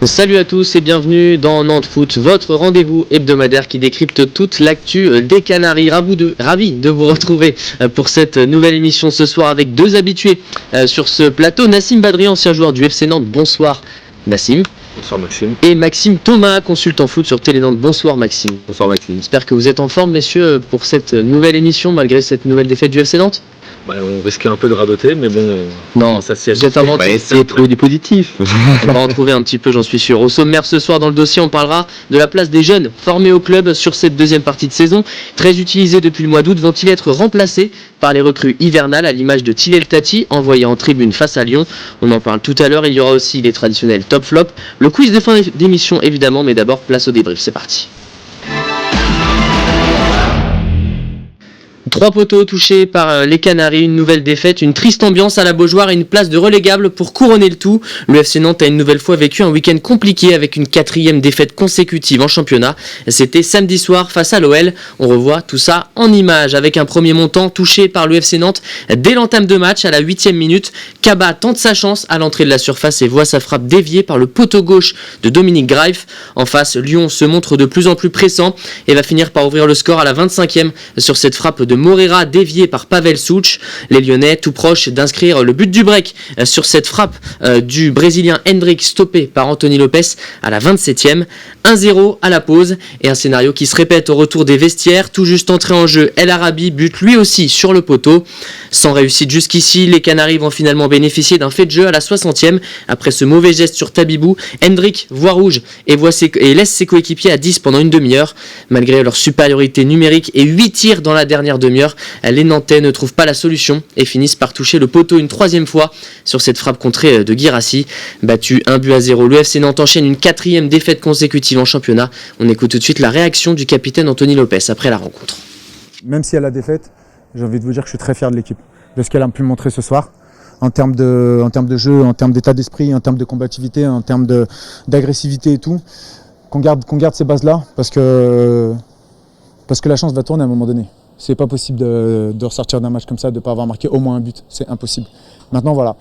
Salut à tous et bienvenue dans Nantes Foot, votre rendez-vous hebdomadaire qui décrypte toute l'actu des Canaries. Ravi de vous retrouver pour cette nouvelle émission ce soir avec deux habitués sur ce plateau. Nassim Badri, ancien joueur du FC Nantes. Bonsoir Nassim. Bonsoir Maxime. Et Maxime Thomas, consultant foot sur Télé Nantes. Bonsoir Maxime. Bonsoir Maxime. J'espère que vous êtes en forme messieurs pour cette nouvelle émission malgré cette nouvelle défaite du FC Nantes. On risquait un peu de radoter, mais bon, non, ça s'y vous êtes inventé. Essayer de trouver du positif. On va en trouver un petit peu, j'en suis sûr. Au sommaire ce soir dans le dossier, on parlera de la place des jeunes formés au club sur cette deuxième partie de saison. Très utilisés depuis le mois d'août, vont-ils être remplacés par les recrues hivernales à l'image de Thilel Tati, envoyé en tribune face à Lyon. On en parle tout à l'heure. Il y aura aussi les traditionnels top flop. Le quiz de fin d'émission évidemment, mais d'abord place au débrief. C'est parti. 3 poteaux touchés par les Canaries, une nouvelle défaite, une triste ambiance à la Beaujoire et une place de relégable pour couronner le tout. Le FC Nantes a une nouvelle fois vécu un week-end compliqué avec une 4e défaite consécutive en championnat. C'était samedi soir face à l'OL. On revoit tout ça en images avec un premier montant touché par le FC Nantes dès l'entame de match à la 8e minute. Kaba tente sa chance à l'entrée de la surface et voit sa frappe déviée par le poteau gauche de Dominique Greif. En face, Lyon se montre de plus en plus pressant et va finir par ouvrir le score à la 25e sur cette frappe de Morera dévié par Pavel Such. Les Lyonnais tout proches d'inscrire le but du break sur cette frappe du Brésilien Hendrick stoppé par Anthony Lopez à la 27e. 1-0 à la pause et un scénario qui se répète au retour des vestiaires. Tout juste entré en jeu, El Arabi bute lui aussi sur le poteau. Sans réussite jusqu'ici, les Canaries vont finalement bénéficier d'un fait de jeu à la 60e. Après ce mauvais geste sur Tabibou, Hendrick voit rouge et laisse ses coéquipiers à 10 pendant une demi-heure. Malgré leur supériorité numérique et 8 tirs dans la dernière demi-heure, les Nantais ne trouvent pas la solution et finissent par toucher le poteau une 3e fois sur cette frappe contrée de Guirassy. Battu 1-0, le FC Nantes enchaîne une 4e défaite consécutive en championnat. On écoute tout de suite la réaction du capitaine Anthony Lopez après la rencontre. Même si elle a défaite, j'ai envie de vous dire que je suis très fier de l'équipe, de ce qu'elle a pu montrer ce soir. En termes de jeu, en termes d'état d'esprit, en termes de combativité, en termes d'agressivité et tout, qu'on garde ces bases-là parce que la chance va tourner à un moment donné. C'est pas possible de ressortir d'un match comme ça, de ne pas avoir marqué au moins un but, c'est impossible. Maintenant voilà,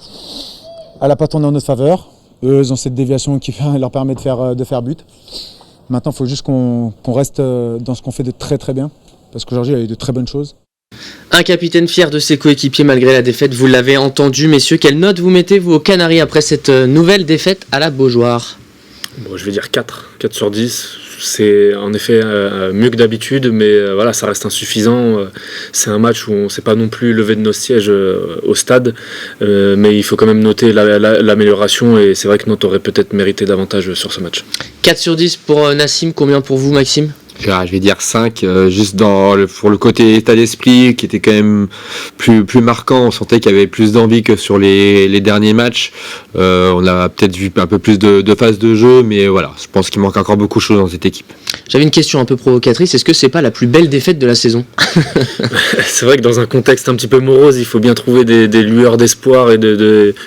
elle n'a pas tourné en notre faveur, eux ils ont cette déviation qui leur permet de faire but. Maintenant il faut juste qu'on reste dans ce qu'on fait de très très bien, parce qu'aujourd'hui il y a eu de très bonnes choses. Un capitaine fier de ses coéquipiers malgré la défaite, vous l'avez entendu messieurs, quelle note vous mettez vous aux Canaries après cette nouvelle défaite à la Beaujoire ? Bon, je vais dire 4 sur 10. C'est en effet mieux que d'habitude, mais voilà, ça reste insuffisant. C'est un match où on ne s'est pas non plus levé de nos sièges au stade, mais il faut quand même noter l'amélioration et c'est vrai que Nantes aurait peut-être mérité davantage sur ce match. 4 sur 10 pour Nassim, combien pour vous Maxime ? Je vais dire 5, juste pour le côté état d'esprit qui était quand même plus marquant. On sentait qu'il y avait plus d'envie que sur les derniers matchs. On a peut-être vu un peu plus de phases de jeu, mais voilà, je pense qu'il manque encore beaucoup de choses dans cette équipe. J'avais une question un peu provocatrice, est-ce que c'est pas la plus belle défaite de la saison ? C'est vrai que dans un contexte un petit peu morose, il faut bien trouver des lueurs d'espoir et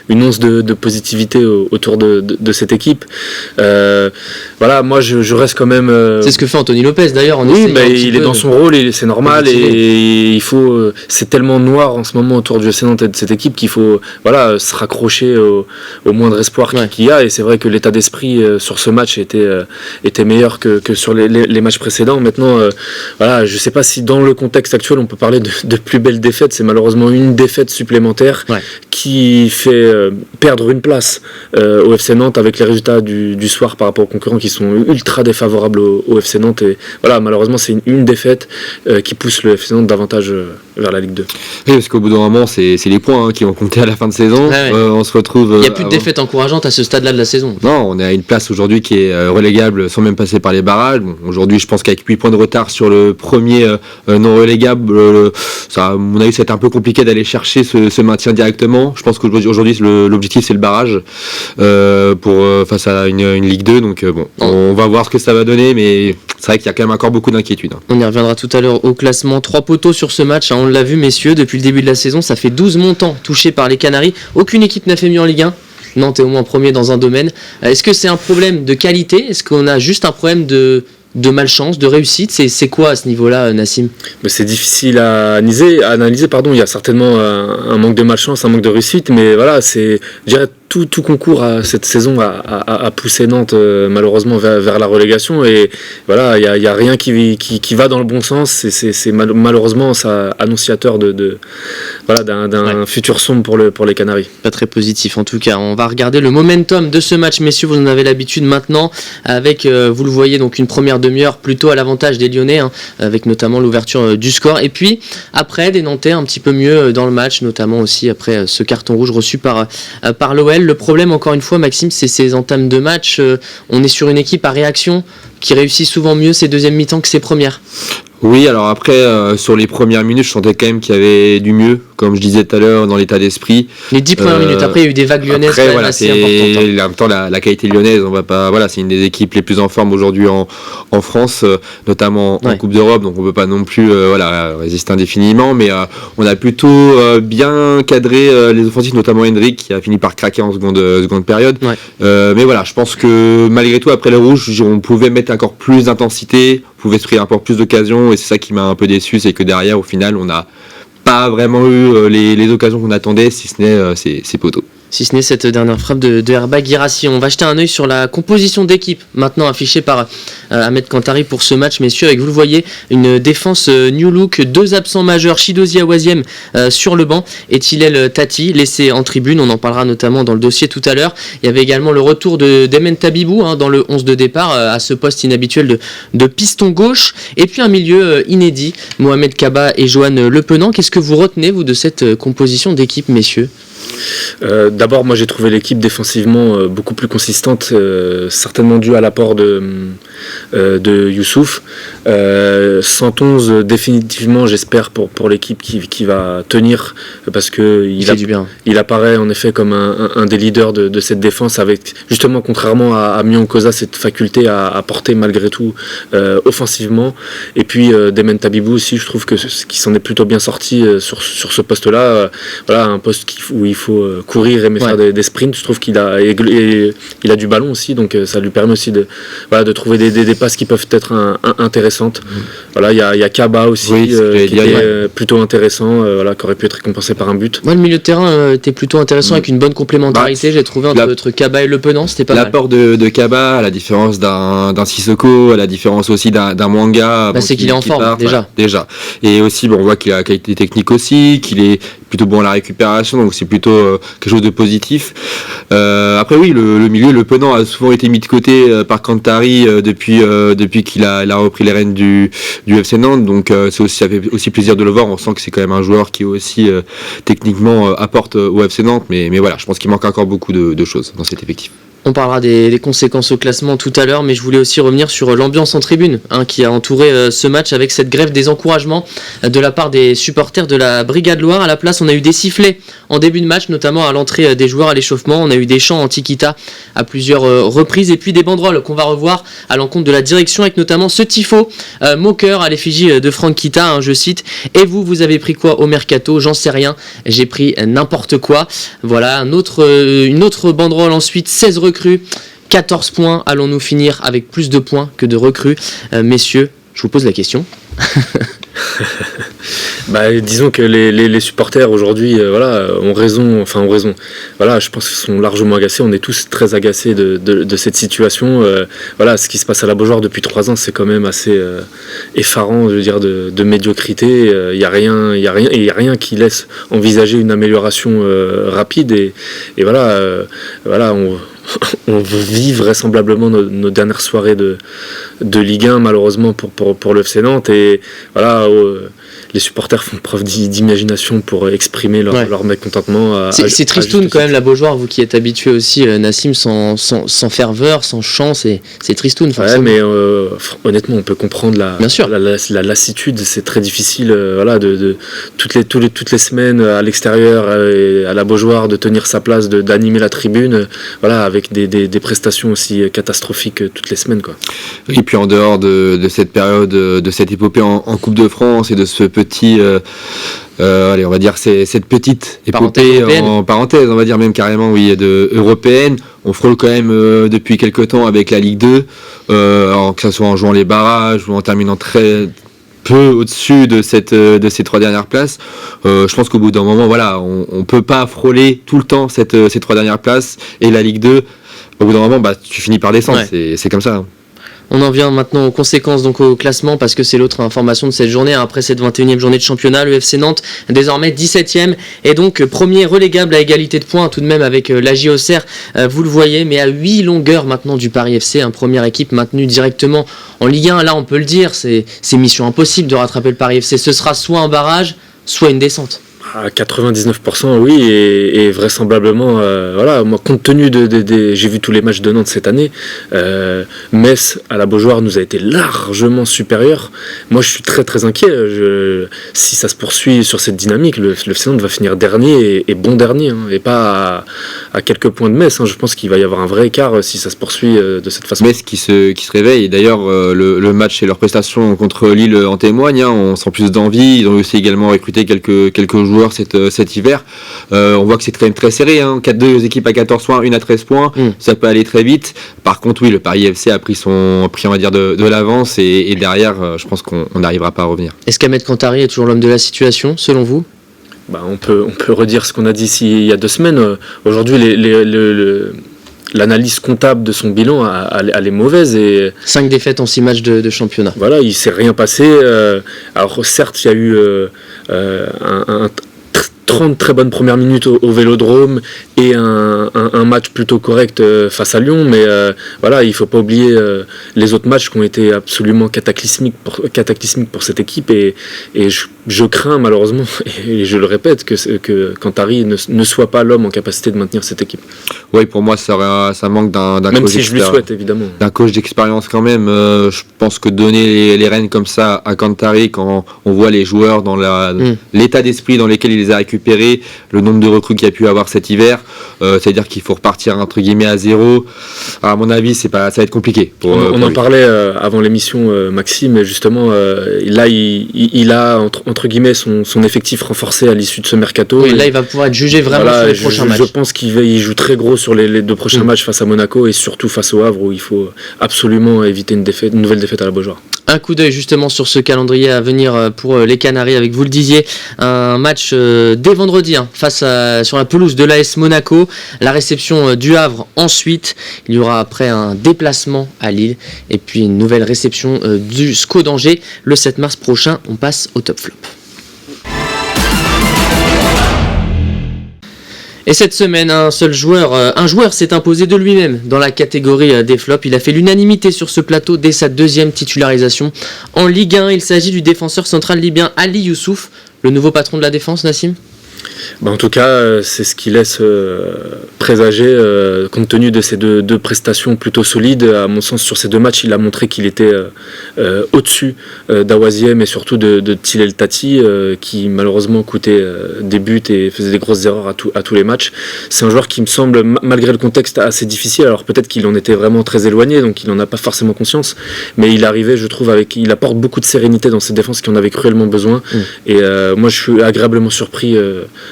une once de positivité autour de cette équipe. Voilà, moi je reste quand même... C'est ce que fait Anthony Lopez d'ailleurs. Oui, mais il est dans son rôle et c'est normal et il faut... C'est tellement noir en ce moment autour du FC Nantes et de cette équipe qu'il faut se raccrocher au moindre espoir qu'il y a, et c'est vrai que l'état d'esprit sur ce match était meilleur que sur les matchs précédents. Maintenant, je ne sais pas si dans le contexte actuel on peut parler de plus belle défaite. C'est malheureusement une défaite supplémentaire qui fait perdre une place au FC Nantes avec les résultats du soir par rapport aux concurrents qui sont ultra défavorables au FC Nantes. Et voilà, malheureusement c'est une défaite qui pousse le FC Nantes davantage vers la Ligue 2. Oui, parce qu'au bout d'un moment c'est les points qui vont compter à la fin de saison. On se retrouve... Il n'y a plus de défaite encourageante à ce stade-là de la saison. Non, on est à une place aujourd'hui qui est relégable sans même passer par les barrages. Bon, aujourd'hui je pense qu'avec 8 points de retard sur le premier non relégable, ça, à mon avis ça va être un peu compliqué d'aller chercher ce maintien directement. Je pense qu'aujourd'hui l'objectif c'est le barrage face à une Ligue 2. Donc on va voir ce que ça va donner, mais c'est vrai qu'il y a quand même encore beaucoup d'inquiétudes. On y reviendra tout à l'heure au classement. 3 poteaux sur ce match, on l'a vu messieurs, depuis le début de la saison, ça fait 12 montants touchés par les Canaries. Aucune équipe n'a fait mieux en Ligue 1. Nantes est au moins premier dans un domaine. Est-ce que c'est un problème de qualité ? Est-ce qu'on a juste un problème de malchance, de réussite ? C'est quoi à ce niveau-là, Nassim ? Mais c'est difficile à analyser. Il y a certainement un manque de malchance, un manque de réussite, mais voilà, je dirais tout concourt à cette saison à pousser Nantes malheureusement vers la relégation, et voilà, il y a rien qui va dans le bon sens, c'est malheureusement ça annonciateur d'un futur sombre pour les Canaries. Pas très positif en tout cas. On va regarder le momentum de ce match, messieurs, vous en avez l'habitude maintenant, avec vous le voyez, donc une première demi-heure plutôt à l'avantage des Lyonnais, avec notamment l'ouverture du score, et puis après des Nantais un petit peu mieux dans le match, notamment aussi après ce carton rouge reçu par l'OL. Le problème, encore une fois, Maxime, c'est ces entames de match. On est sur une équipe à réaction qui réussit souvent mieux ses deuxièmes mi-temps que ses premières. Oui, alors après, sur les premières minutes, je sentais quand même qu'il y avait du mieux, comme je disais tout à l'heure, dans l'état d'esprit. Les 10 premières minutes, après il y a eu des vagues lyonnaises après, voilà, assez importantes. En même temps, la qualité lyonnaise, on va pas, voilà, c'est une des équipes les plus en forme aujourd'hui en France, notamment en Coupe d'Europe, donc on peut pas non plus résister indéfiniment, mais on a plutôt bien cadré les offensifs, notamment Hendrick, qui a fini par craquer en seconde période. Ouais. Mais voilà, je pense que malgré tout, après le rouge, on pouvait mettre encore plus d'intensité, on pouvait se créer encore plus d'occasions, et c'est ça qui m'a un peu déçu, c'est que derrière, au final, on n'a pas vraiment eu les occasions qu'on attendait, si ce n'est ces poteaux. Si ce n'est cette dernière frappe de Herba Guirassy. On va jeter un œil sur la composition d'équipe, maintenant affichée par Ahmed Kantari pour ce match, messieurs. Avec, vous le voyez, une défense new look, 2 absents majeurs, Chidozie Awaziem sur le banc et Thilel Tati laissé en tribune. On en parlera notamment dans le dossier tout à l'heure. Il y avait également le retour d'Emen Tabibou dans le 11 de départ, à ce poste inhabituel de piston gauche. Et puis un milieu inédit, Mohamed Kaba et Johan Lepenant. Qu'est-ce que vous retenez, vous, de cette composition d'équipe, messieurs ? D'abord, moi j'ai trouvé l'équipe défensivement beaucoup plus consistante, certainement dû à l'apport de Youssouf. 111 définitivement, j'espère, pour l'équipe qui va tenir, parce que il apparaît en effet comme un des leaders de cette défense, avec justement, contrairement à Mion Koza, cette faculté à porter malgré tout offensivement. Et puis Demen Tabibou aussi, je trouve qu'il s'en est plutôt bien sorti sur ce poste-là. Voilà, un poste où il faut courir et faire des sprints. Je trouve qu'il a du ballon aussi, donc ça lui permet aussi de trouver des passes qui peuvent être intéressantes. Voilà, il y a Kaba aussi, qui était plutôt intéressant, qui aurait pu être récompensé par un but. Moi, le milieu de terrain était plutôt intéressant, avec une bonne complémentarité. J'ai trouvé entre Kaba et Lepenant, c'était pas mal. L'apport de Kaba, à la différence d'un Sissoko, à la différence aussi d'un Mwanga, c'est qu'il est en forme déjà. Et aussi, on voit qu'il a la qualité technique aussi, qu'il est plutôt bon à la récupération, donc c'est plutôt quelque chose de positif. Après oui, le milieu, Lepenant a souvent été mis de côté par Kantari depuis qu'il a repris les rênes du FC Nantes, donc ça fait aussi plaisir de le voir. On sent que c'est quand même un joueur qui aussi techniquement apporte au FC Nantes, mais voilà, je pense qu'il manque encore beaucoup de choses dans cet effectif. On parlera des conséquences au classement tout à l'heure, mais je voulais aussi revenir sur l'ambiance en tribune qui a entouré ce match, avec cette grève des encouragements de la part des supporters de la Brigade Loire. À la place, on a eu des sifflets en début de match, notamment à l'entrée des joueurs à l'échauffement. On a eu des chants anti-Kita à plusieurs reprises, et puis des banderoles qu'on va revoir à l'encontre de la direction, avec notamment ce tifo moqueur à l'effigie de Franck Kita, je cite: « Et vous avez pris quoi au mercato ? J'en sais rien, j'ai pris n'importe quoi ». Voilà, une autre banderole ensuite, 16 recrues, 14 points, allons-nous finir avec plus de points que de recrues, messieurs, je vous pose la question. Disons que les supporters aujourd'hui ont raison. Voilà, je pense qu'ils sont largement agacés. On est tous très agacés de cette situation. Ce qui se passe à la Beaujoire depuis 3 ans, c'est quand même assez effarant, je veux dire, de médiocrité. Il y a rien qui laisse envisager une amélioration rapide, et voilà, on vit vraisemblablement nos dernières soirées de Ligue 1, malheureusement pour le FC Nantes, et voilà, les supporters font preuve d'imagination pour exprimer leur mécontentement. C'est tristoun quand même, la Beaujoire, vous qui êtes habitué aussi, Nassim, sans ferveur, sans chant, c'est tristoun. Ouais, mais honnêtement, on peut comprendre la lassitude. C'est très difficile, de toutes les semaines à l'extérieur, à la Beaujoire, de tenir sa place, d'animer la tribune, avec des prestations aussi catastrophiques toutes les semaines, quoi. Et puis en dehors de cette période, de cette épopée en Coupe de France, et de ce petit, on va dire cette petite épopée en parenthèse, on va dire même carrément, européenne, on frôle quand même depuis quelques temps avec la Ligue 2, que ce soit en jouant les barrages ou en terminant peu au-dessus de ces 3 dernières places. Je pense qu'au bout d'un moment, voilà, on peut pas frôler tout le temps ces 3 dernières places et la Ligue 2. Au bout d'un moment, tu finis par descendre. Ouais. C'est comme ça. On en vient maintenant aux conséquences, donc au classement, parce que c'est l'autre information de cette journée. Après cette 21e journée de championnat, le FC Nantes, désormais 17e, et donc premier relégable à égalité de points, tout de même avec la Auxerre, vous le voyez, mais à 8 longueurs maintenant du Paris FC, première équipe maintenue directement en Ligue 1. Là, on peut le dire, c'est mission impossible de rattraper le Paris FC. Ce sera soit un barrage, soit une descente. À 99%, oui, et vraisemblablement, voilà, moi, compte tenu j'ai vu tous les matchs de Nantes cette année, Metz à la Beaujoire nous a été largement supérieur. Moi, je suis très très inquiet. Si ça se poursuit sur cette dynamique, le FC Nantes va finir dernier, et bon dernier, et pas à quelques points de Metz. Je pense qu'il va y avoir un vrai écart si ça se poursuit de cette façon. Metz qui se réveille, et d'ailleurs, le match et leur prestation contre Lille en témoignent. On sent plus d'envie. Ils ont aussi également recruté quelques joueurs cet hiver. On voit que c'est quand même très serré, 4-2 équipes à 14 points, une à 13 points, ça peut aller très vite. Par contre, oui, le Paris FC a pris on va dire de l'avance, et derrière, je pense qu'on n'arrivera pas à revenir. Est-ce qu'Ahmed Kantari est toujours l'homme de la situation, selon vous ? On peut redire ce qu'on a dit ici il y a 2 semaines. Aujourd'hui, l'analyse comptable de son bilan, elle est mauvaise. 5 défaites en 6 matchs de championnat. Voilà, il ne s'est rien passé. Alors certes, il y a eu un 30 très bonnes premières minutes au Vélodrome et un match plutôt correct face à Lyon, mais voilà, il ne faut pas oublier les autres matchs qui ont été absolument cataclysmiques pour cette équipe, et je crains malheureusement, et je le répète, que Kantari ne soit pas l'homme en capacité de maintenir cette équipe. Oui, pour moi ça manque d'un même coach, si je lui souhaite évidemment, d'un coach d'expérience quand même. Je pense que donner les rênes comme ça à Kantari, quand on voit les joueurs dans l'état d'esprit dans lequel il les a récupérés, le nombre de recrues qu'il y a pu avoir cet hiver, c'est-à-dire qu'il faut repartir entre guillemets à zéro. À mon avis, ça va être compliqué. On en parlait avant l'émission, Maxime, et justement là il a entre guillemets son effectif renforcé à l'issue de ce mercato. Oui, là il va pouvoir être jugé vraiment sur les prochains matchs. Je pense qu'il joue très gros sur les 2 prochains matchs face à Monaco, et surtout face au Havre, où il faut absolument éviter une nouvelle défaite à la Beaujoire. Un coup d'œil justement sur ce calendrier à venir pour les Canaries, avec, vous le disiez, un match dès vendredi sur la pelouse de l'AS Monaco, la réception du Havre ensuite, il y aura après un déplacement à Lille, et puis une nouvelle réception du SCO d'Angers le 7 mars prochain. On passe au top flop. Et cette semaine, un joueur s'est imposé de lui-même dans la catégorie des flops. Il a fait l'unanimité sur ce plateau dès sa 2e titularisation en Ligue 1. Il s'agit du défenseur central libyen Ali Youssouf, le nouveau patron de la défense, Nassim. En tout cas, c'est ce qui laisse présager, compte tenu de ces deux prestations plutôt solides. À mon sens, sur ces 2 matchs, il a montré qu'il était au-dessus d'Awaziem et surtout de Thilel Tati, qui malheureusement coûtait des buts et faisait des grosses erreurs à tous les matchs. C'est un joueur qui me semble, malgré le contexte assez difficile, alors peut-être qu'il en était vraiment très éloigné, donc il n'en a pas forcément conscience, mais il arrivait, je trouve, il apporte beaucoup de sérénité dans cette défense qui en avait cruellement besoin. Et moi, je suis agréablement surpris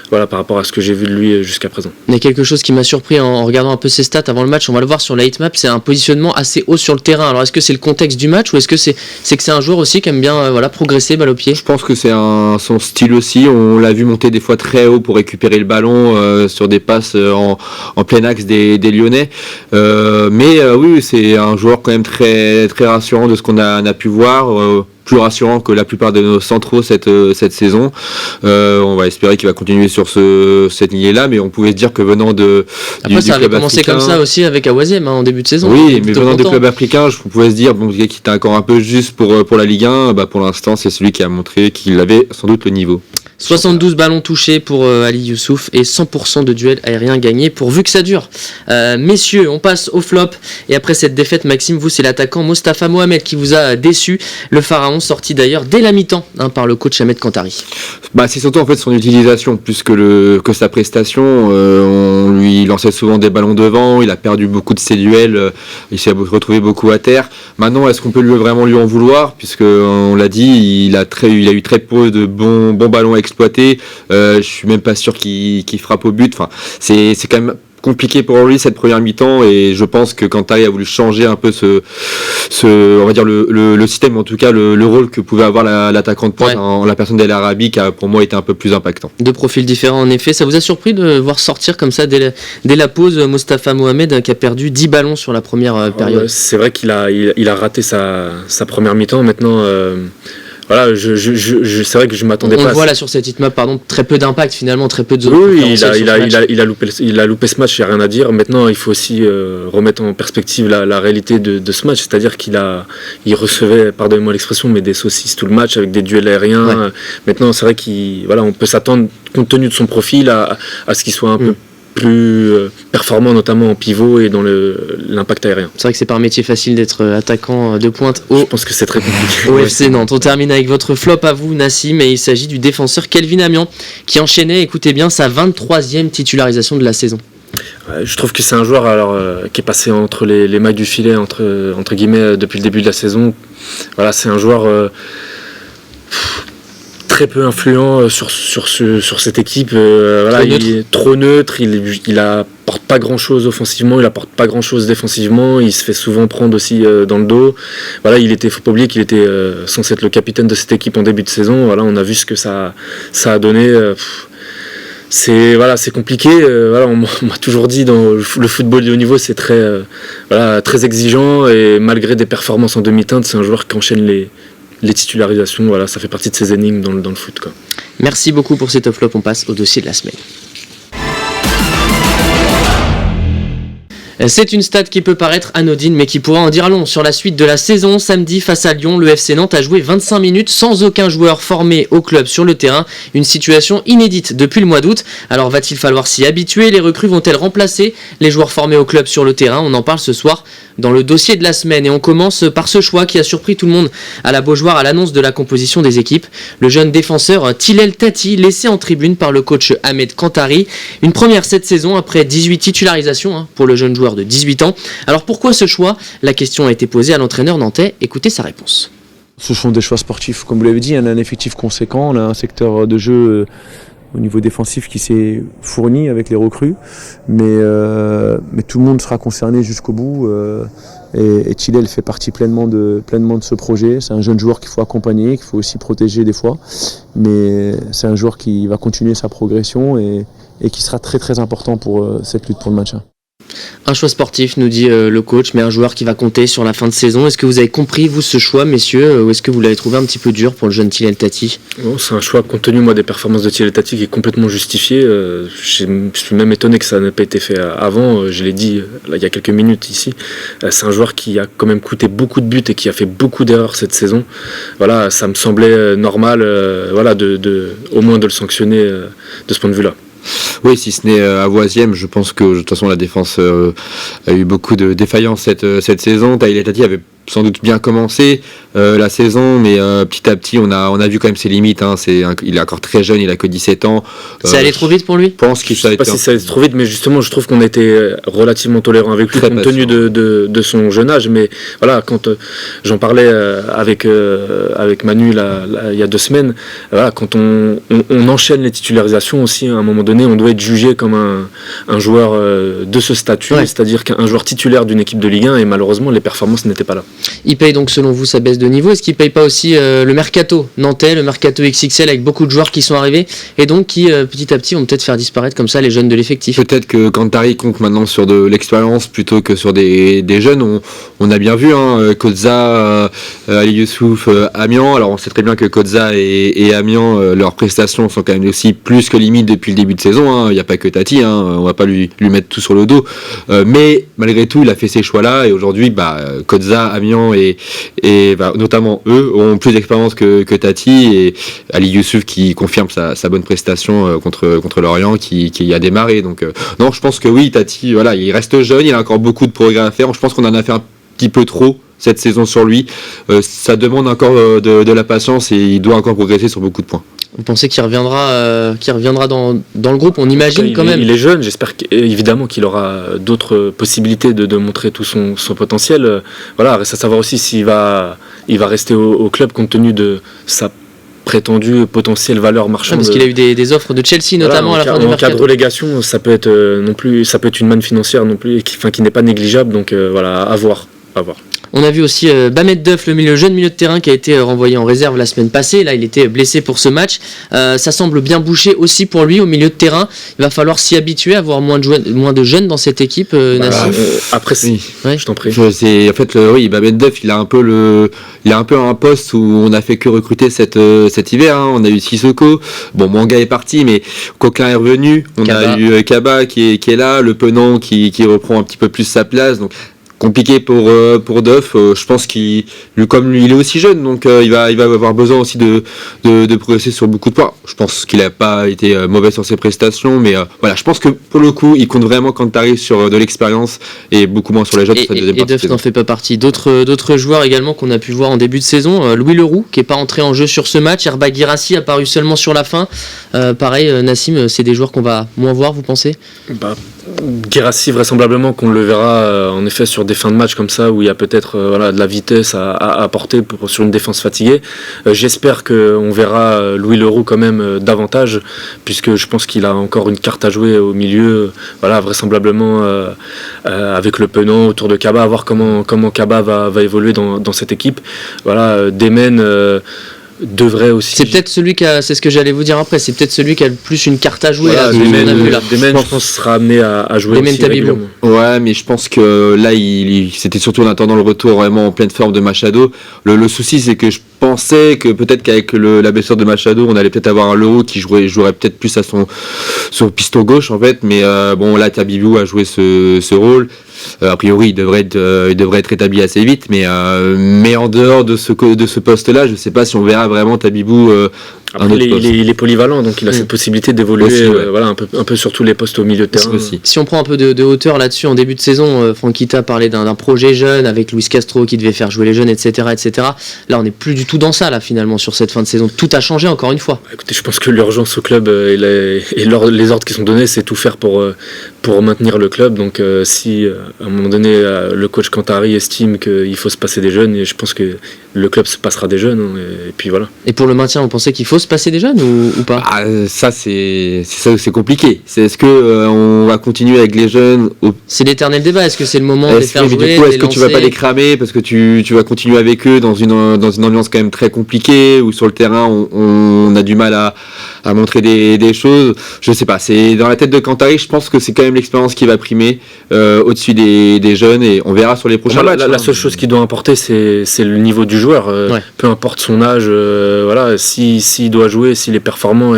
par rapport à ce que j'ai vu de lui jusqu'à présent. Il y a quelque chose qui m'a surpris en regardant un peu ses stats avant le match, on va le voir sur la heatmap, c'est un positionnement assez haut sur le terrain. Alors est-ce que c'est le contexte du match, ou est-ce que c'est que c'est un joueur aussi qui aime bien progresser, balle au pied ? Je pense que c'est son style aussi. On l'a vu monter des fois très haut pour récupérer le ballon sur des passes en plein axe des Lyonnais. Mais oui, c'est un joueur quand même très, très rassurant de ce qu'on a pu voir. Plus rassurant que la plupart de nos centraux cette saison. On va espérer qu'il va continuer sur cette lignée-là, mais on pouvait se dire que venant du ça avait commencé africain, comme ça aussi avec Awaziem en début de saison. Oui, mais venant des clubs africains, on pouvait se dire qu'il était encore un peu juste pour la Ligue 1. Pour l'instant, c'est celui qui a montré qu'il avait sans doute le niveau. 72 ballons touchés pour Ali Youssouf et 100% de duels aériens gagnés pourvu que ça dure. Messieurs, on passe au flop, et après cette défaite, Maxime, vous, c'est l'attaquant Mostafa Mohamed qui vous a déçu. Le Pharaon sorti d'ailleurs dès la mi-temps par le coach Ahmed Kantari. C'est surtout en fait son utilisation plus que sa prestation. On lui lançait souvent des ballons devant, il a perdu beaucoup de ses duels, il s'est retrouvé beaucoup à terre. Maintenant, est-ce qu'on peut vraiment lui en vouloir, puisque on l'a dit, il a eu très peu de bons ballons à exploiter. Je suis même pas sûr qu'il frappe au but. Enfin, c'est quand même compliqué pour lui cette première mi-temps, et je pense que Kantari a voulu changer un peu on va dire le système, en tout cas le rôle que pouvait avoir l'attaquant de pointe en la personne d'El Arabi, qui a pour moi été un peu plus impactant. Deux profils différents en effet. Ça vous a surpris de voir sortir comme ça dès la pause Mostafa Mohamed, qui a perdu 10 ballons sur la première période? C'est vrai qu'il a raté sa première mi-temps. Maintenant voilà, c'est vrai que je m'attendais pas. On voit là sur cette hitmap, très peu d'impact finalement, très peu de zone. Oui, il a loupé ce match, il n'y a rien à dire. Maintenant, il faut aussi remettre en perspective la réalité de ce match, c'est-à-dire il recevait, pardonnez-moi l'expression, mais des saucisses tout le match avec des duels aériens. Ouais. Maintenant, c'est vrai on peut s'attendre, compte tenu de son profil, à ce qu'il soit un peu plus performant, notamment en pivot et dans l'impact aérien. C'est vrai que c'est pas un métier facile d'être attaquant de pointe Je pense que c'est très compliqué. Au FC Nantes. On termine avec votre flop à vous, Nassim, et il s'agit du défenseur Kelvin Amian, qui enchaînait, écoutez bien, sa 23e titularisation de la saison. Je trouve que c'est un joueur qui est passé entre les mailles du filet, entre guillemets, depuis le début de la saison. Voilà, c'est un joueur très peu influent sur cette équipe. Il est trop neutre, il apporte pas grand chose offensivement, il apporte pas grand chose défensivement, il se fait souvent prendre aussi dans le dos. Voilà, faut pas oublier qu'il était censé être le capitaine de cette équipe en début de saison. Voilà, on a vu ce que ça a donné. C'est compliqué. On m'a toujours dit dans le football de haut niveau, c'est très exigeant, et malgré des performances en demi-teinte, c'est un joueur qui enchaîne les titularisations. Voilà, ça fait partie de ces énigmes dans le foot, quoi. Merci beaucoup pour ces top flops. On passe au dossier de la semaine. C'est une stat qui peut paraître anodine, mais qui pourra en dire long sur la suite de la saison. Samedi, face à Lyon, le FC Nantes a joué 25 minutes sans aucun joueur formé au club sur le terrain. Une situation inédite depuis le mois d'août. Alors va-t-il falloir s'y habituer? Les recrues vont-elles remplacer les joueurs formés au club sur le terrain? On en parle ce soir dans le dossier de la semaine. Et on commence par ce choix qui a surpris tout le monde à la Beaujoire à l'annonce de la composition des équipes. Le jeune défenseur Tilel Tati, laissé en tribune par le coach Ahmed Kantari. Une première cette saison après 18 titularisations pour le jeune joueur de 18 ans. Alors pourquoi ce choix? La question a été posée à l'entraîneur nantais. Écoutez sa réponse. Ce sont des choix sportifs, comme vous l'avez dit, on a un effectif conséquent, on a un secteur de jeu au niveau défensif qui s'est fourni avec les recrues, mais tout le monde sera concerné jusqu'au bout, et Tilel fait partie pleinement de ce projet. C'est un jeune joueur qu'il faut accompagner, qu'il faut aussi protéger des fois, mais c'est un joueur qui va continuer sa progression et qui sera très très important pour cette lutte pour le maintien. Un choix sportif, nous dit le coach, mais un joueur qui va compter sur la fin de saison. Est-ce que vous avez compris, vous, ce choix, messieurs, ou est-ce que vous l'avez trouvé un petit peu dur pour le jeune Tilel Tati? Bon, c'est un choix, compte tenu des performances de Tilel Tati, qui est complètement justifié. Je suis même étonné que ça n'ait pas été fait avant. Je l'ai dit là, il y a quelques minutes ici. C'est un joueur qui a quand même coûté beaucoup de buts et qui a fait beaucoup d'erreurs cette saison. Voilà, ça me semblait normal au moins de le sanctionner de ce point de vue-là. Oui, si ce n'est avoisième, je pense que de toute façon la défense a eu beaucoup de défaillances cette saison. Tilel Tati avait sans doute bien commencé la saison, mais petit à petit on a vu quand même ses limites. Il est encore très jeune, il a que 17 ans. C'est allé trop vite pour lui? Je pense qu'il ça a été. Si ça allait trop vite, mais justement je trouve qu'on a été relativement tolérant avec lui compte tenu de son jeune âge. Mais voilà, quand j'en parlais avec Manu il y a 2 semaines, voilà, quand on enchaîne les titularisations aussi, à un moment donné, on doit être jugé comme un joueur de ce statut, c'est-à-dire qu'un joueur titulaire d'une équipe de Ligue 1, et malheureusement les performances n'étaient pas là. Il paye donc selon vous sa baisse de niveau? Est-ce qu'il paye pas aussi le mercato nantais, le mercato XXL avec beaucoup de joueurs qui sont arrivés et donc qui petit à petit vont peut-être faire disparaître comme ça les jeunes de l'effectif? Peut-être que Kantari compte maintenant sur de l'expérience plutôt que sur des jeunes. On a bien vu Koza, Ali Youssouf, Amian. Alors on sait très bien que Koza et Amian, leurs prestations sont quand même aussi plus que limites depuis le début de saison. Il n'y a pas que Tati, on va pas lui mettre tout sur le dos. Mais malgré tout, il a fait ces choix-là et aujourd'hui, Koza, Amian et notamment eux ont plus d'expérience que Tati, et Ali Youssouf qui confirme sa bonne prestation contre Lorient qui a démarré. Donc non, je pense que oui, Tati, voilà, il reste jeune, il a encore beaucoup de progrès à faire. Je pense qu'on en a fait un petit peu trop cette saison sur lui. Ça demande encore de la patience et il doit encore progresser sur beaucoup de points. Vous pensez qu'il reviendra dans le groupe? On imagine quand même. Il est jeune, j'espère évidemment qu'il aura d'autres possibilités de montrer tout son potentiel. Voilà, reste à savoir aussi s'il va rester au club compte tenu de sa prétendue potentielle valeur marchande. Parce qu'il a eu des offres de Chelsea notamment voilà, à la fin du en cas de mercato. relégation, ça peut être une manne financière non plus, qui n'est pas négligeable. Donc voilà, à voir. On a vu aussi Bamed Duff, le jeune milieu de terrain qui a été renvoyé en réserve la semaine passée. Là, il était blessé pour ce match. Ça semble bien bouché aussi pour lui au milieu de terrain. Il va falloir s'y habituer à avoir moins de jeunes dans cette équipe. Nassim. Après, Ouais. je t'en prie. Oui, Bamed Duff, il a un peu un poste où on n'a fait que recruter cet hiver. Hein. On a eu Sissoko. Bon, Mwanga est parti, mais Coquelin est revenu. On a eu Kaba qui est là, le Penant qui reprend un petit peu plus sa place. Donc compliqué pour Duff. Je pense comme lui, il est aussi jeune, donc il va avoir besoin aussi de progresser sur beaucoup de points. Je pense qu'il n'a pas été mauvais sur ses prestations, mais voilà, je pense que pour le coup, il compte vraiment quand tu arrives sur de l'expérience et beaucoup moins sur les jeunes. Et Duff n'en fait pas partie. D'autres joueurs également qu'on a pu voir en début de saison, Louis Leroux qui n'est pas entré en jeu sur ce match, Herba Guirassy apparu seulement sur la fin. Pareil, Nassim, c'est des joueurs qu'on va moins voir, vous pensez ? Guirassy, vraisemblablement qu'on le verra en effet sur des fins de match comme ça où il y a peut-être de la vitesse à apporter sur une défense fatiguée. J'espère qu'on verra Louis Leroux quand même davantage, puisque je pense qu'il a encore une carte à jouer au milieu, vraisemblablement avec le Penant autour de Kaba, à voir comment Kaba va évoluer dans cette équipe. Demen devrait aussi. C'est peut-être celui c'est ce que j'allais vous dire après, c'est peut-être celui qui a le plus une carte à jouer. Demen, je pense, sera amené à jouer Demen aussi Tabibou. régulièrement. Ouais, mais je pense que là, c'était surtout en attendant le retour vraiment en pleine forme de Machado. Le souci, c'est que je pensais que peut-être qu'avec la blessure de Machado, on allait peut-être avoir un Leroux qui jouerait peut-être plus à son piston gauche en fait. Mais bon, là, Tabibou a joué ce rôle. A priori, il devrait être établi assez vite, mais en dehors de ce poste-là, je sais pas si on verra vraiment Tabibou. Après, il est polyvalent, donc il a cette possibilité d'évoluer aussi, ouais. un peu sur tous les postes au milieu de terrain. Aussi. Si on prend un peu de hauteur là-dessus, en début de saison, Franquita parlait d'un projet jeune avec Luis Castro qui devait faire jouer les jeunes, etc., etc. Là, on n'est plus du tout dans ça, là, finalement, sur cette fin de saison. Tout a changé encore une fois. Écoutez, je pense que l'urgence au club et les ordres qui sont donnés, c'est tout faire pour maintenir le club. Donc, si à un moment donné, le coach Cantari estime qu'il faut se passer des jeunes, et je pense que le club se passera des jeunes, hein, et puis voilà. Et pour le maintien, vous pensez qu'il faut se passer des jeunes ou pas ? Ça, c'est compliqué. Est-ce que on va continuer avec les jeunes C'est l'éternel débat. Est-ce que c'est le moment de les faire jouer, est-ce que tu vas pas les cramer parce que tu vas continuer avec eux dans une ambiance quand même très compliquée où sur le terrain on a du mal à montrer des choses. Je sais pas. C'est dans la tête de Cantari. Je pense que c'est quand même l'expérience qui va primer au-dessus des jeunes et on verra sur les prochains matchs. La seule chose qui doit importer, c'est le niveau du joueur. Peu importe son âge. S'il doit jouer, s'il est performant,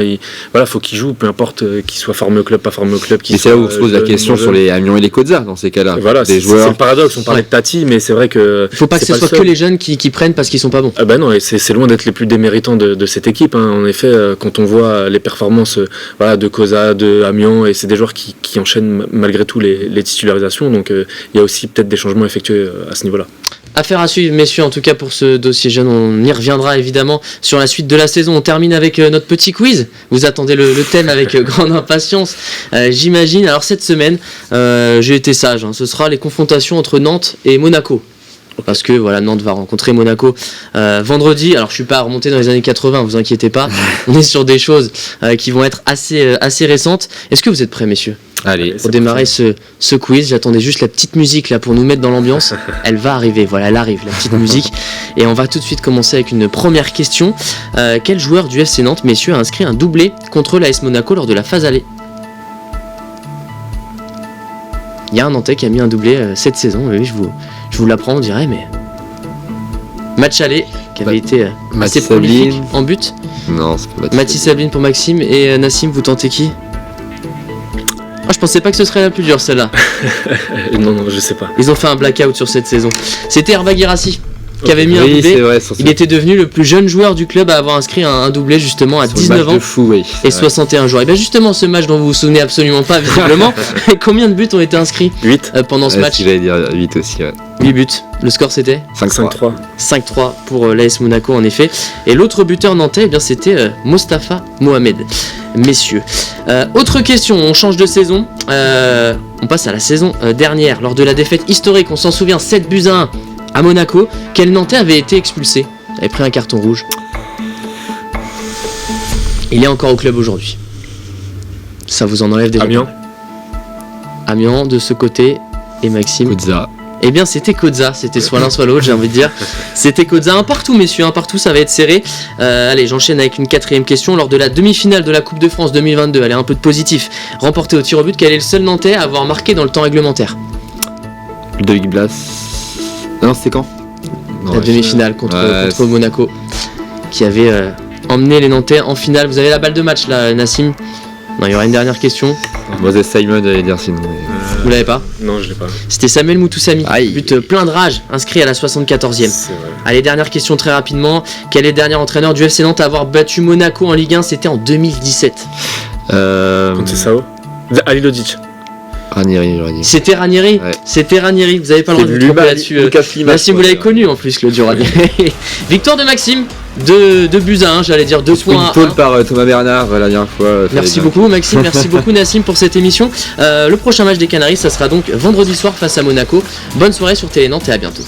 faut qu'il joue. Peu importe qu'il soit formé au club, pas formé au club. Et c'est là où on se pose la question sur les Amiens et les Cozzas dans ces cas-là. C'est le paradoxe. On parlait de Tati, mais c'est vrai que il faut pas que ce soit que les jeunes qui prennent parce qu'ils sont pas bons. Non, et c'est loin d'être les plus déméritants de cette équipe. Hein. En effet, quand on voit les performances de Cosa, de Amiens, et c'est des joueurs qui enchaînent malgré tout les titularisations. Donc il y a aussi peut-être des changements effectués à ce niveau-là. Affaire à suivre, messieurs, en tout cas pour ce dossier jeune. On y reviendra évidemment sur la suite de la saison. On termine avec notre petit quiz. Vous attendez le thème avec grande impatience, j'imagine. Alors cette semaine, j'ai été sage. Ce sera les confrontations entre Nantes et Monaco. Parce que Nantes va rencontrer Monaco vendredi. Alors je suis pas remonté dans les années 80, vous inquiétez pas. On est sur des choses qui vont être assez récentes. Est-ce que vous êtes prêts, messieurs ? Allez, pour démarrer ce quiz, j'attendais juste la petite musique là pour nous mettre dans l'ambiance. Elle va arriver, elle arrive, la petite musique. Et on va tout de suite commencer avec une première question. Quel joueur du FC Nantes, messieurs, a inscrit un doublé contre l'AS Monaco lors de la phase aller ? Il y a un Nantais qui a mis un doublé cette saison, oui, je vous l'apprends, on dirait, mais... Match aller, qui avait été assez prolifique en but. Non, c'est pas Mathis Sabline pour Maxime, et Nassim, vous tentez qui ? Je pensais pas que ce serait la plus dure, celle-là. Non, je sais pas. Ils ont fait un blackout sur cette saison. C'était Herba Guirassy qui avait mis un doublé. C'est vrai, il était devenu le plus jeune joueur du club à avoir inscrit un doublé justement à 19 ans fou, et 61 jours. Et bien justement ce match dont vous vous souvenez absolument pas visiblement, combien de buts ont été inscrits 8 pendant ce match? J'allais dire 8 aussi, ouais. 8 buts. Le score c'était 5-3. 5-3 pour l'AS Monaco en effet. Et l'autre buteur nantais, c'était Mostafa Mohamed. Messieurs. Autre question, on change de saison. On passe à la saison dernière. Lors de la défaite historique, on s'en souvient, 7-1 à Monaco, quel Nantais avait été expulsé, avait pris un carton rouge? Il est encore au club aujourd'hui. Ça vous en enlève déjà. Amiens de ce côté et Maxime. Koza. Eh bien c'était Koza, c'était soit l'un soit l'autre, j'ai envie de dire. C'était Koza, un partout messieurs, un partout, ça va être serré. Allez, j'enchaîne avec une 4e question. Lors de la demi-finale de la Coupe de France 2022, allez, un peu de positif. Remporté au tir au but, quel est le seul Nantais à avoir marqué dans le temps réglementaire? Ludovic Blas. Non, c'était quand? La demi-finale contre Monaco, qui avait emmené les Nantais en finale. Vous avez la balle de match là, Nassim? Non, il y aura une dernière question. Moses Simon, j'allais dire sinon. Vous l'avez pas? Non, je l'ai pas. C'était Samuel Moutoussamy, but plein de rage, inscrit à la 74e. Allez, dernière question très rapidement. Quel est le dernier entraîneur du FC Nantes à avoir battu Monaco en Ligue 1? C'était en 2017. C'est Sao Halilhodžić. Ranieri, j'aurais dit. C'était Ranieri. Ouais. C'était Ranieri. Vous avez pas le droit de vous tromper là-dessus. Maxime, vous l'avez connu en plus, le dur. Victoire de Maxime. 2 buts à 1, j'allais dire 2 points à 1. par Thomas Bernard la dernière fois. Merci beaucoup Maxime, merci beaucoup Nassim pour cette émission. Le prochain match des Canaries, ça sera donc vendredi soir face à Monaco. Bonne soirée sur Télé Nantes et à bientôt.